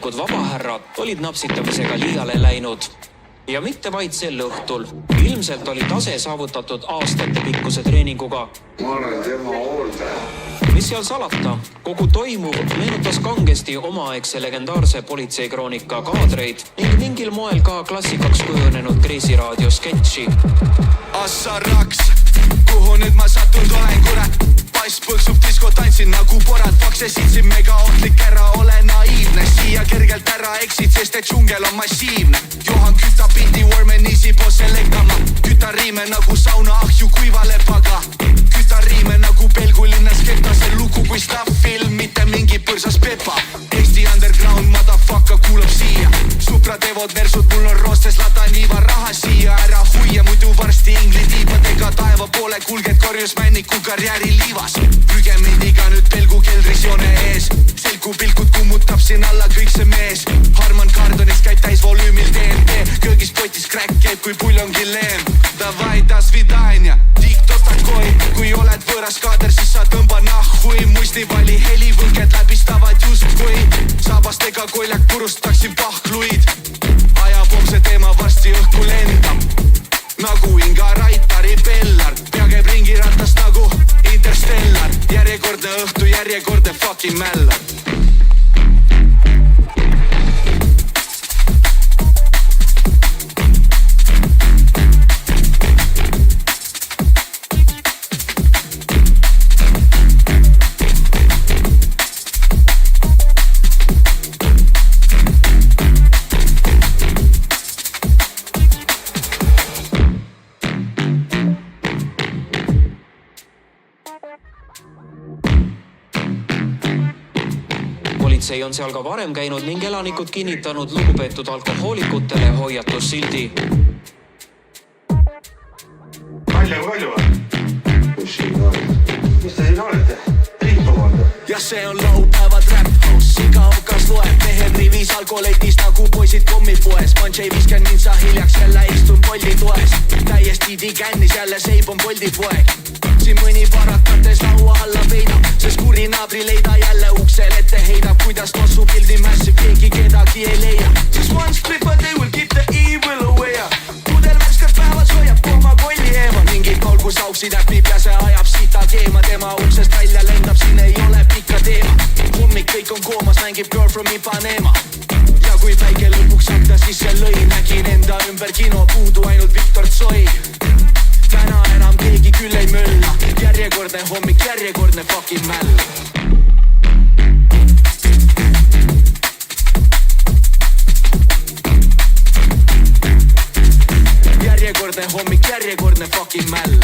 kohalikud vabahärrad olid napsitamisega liiale läinud. Ja mitte vaid sel õhtul. Ilmselt oli tase saavutatud aastate pikkuse treeninguga. Ma olen tema hooldaja. Mis seal salata? Kogu toimuv meenutas kangesti omaaegse legendaarse politseikroonika kaadreid ning mingil moel ka klassikaks kujunenud Kreisiraadio sketši. Assa raks, kuhu nüüd ma sattunud olen, kurat. Pass põksub disko, tantsin nagu porad. Fakse sitsin mega ohtlik, ära ole naiivne. Siia kergelt ära eksid, sest et džungel on massiivne. Johan kütab pindi Warman easy boss elektama. Kütan riime nagu sauna ahju kuiva lepaga. Kütan riime nagu pelgulinnas ketase lugu kui staff-film, mitte mingi põrsas pepa. Eesti underground motherfucker kuulab siia. Supra teevod versud, mul on roostes latan iiva raha siia. Ära huia, muidu varsti ingli tiibadega taeva poole kulged korjus männiku karjääri liivas. Prügemendiga nüüd pelgu keldris joone ees. Selgu pilkud kummutab siin alla kõik see mees. Harman Kardonis käib täis volüümil DNT. Köögis potis crack käib kui puljongil leem. Davai, das vidanja, tiktok takoi. Kui oled võõras kaader, siis sa tõmba nahhui. Muistivali helivõnked läbistavad justkui saabastega koljak purustaksin pahkluid. Ajab homse teema varsti õhku lendab nagu Inga Raitari pellar. Pea käib ringi ratast nagu Interstellar. Järjekordne õhtu, järjekordne fucking mällar. Politsei on seal ka varem käinud ning elanikud kinnitanud lugupeetud alkohoolikutele hoiatussildi. Palju või? Kus siin on? Mis te siin olete? Riipavalda? Ja see on laupäevad rap house. Iga okas loeb mehed rivis alkoholetis nagu poisid kommipoes. Manche ei viskan mind sa hiljaks, jälle istun poldi toes. Täiesti digännis, jälle seib on poldi poeg. Siin mõni parakates laua alla peidab, sest kuri naabri leida jälle uksel ette heidab. Kuidas tossu pildi mässib, keegi kedagi ei leia. Just one split but they will keep the evil away. Kudel värskad päevas hoiab oma kolli eema. Mingid kolgus auksi täpib ja see ajab sita keema. Tema uksest välja lendab, siin ei ole pikka teema. Hommik kõik on koomas, mängib girl from Ipanema. Ja kui päike lõpuks hakta, siis see lõi. Nägin enda ümber kino, puudu ainult Viktor Tsoi. Täna enam keegi küll ei mölla. Järjekordne hommik, järjekordne fucking mäll. Järjekordne hommik, järjekordne fucking mäll.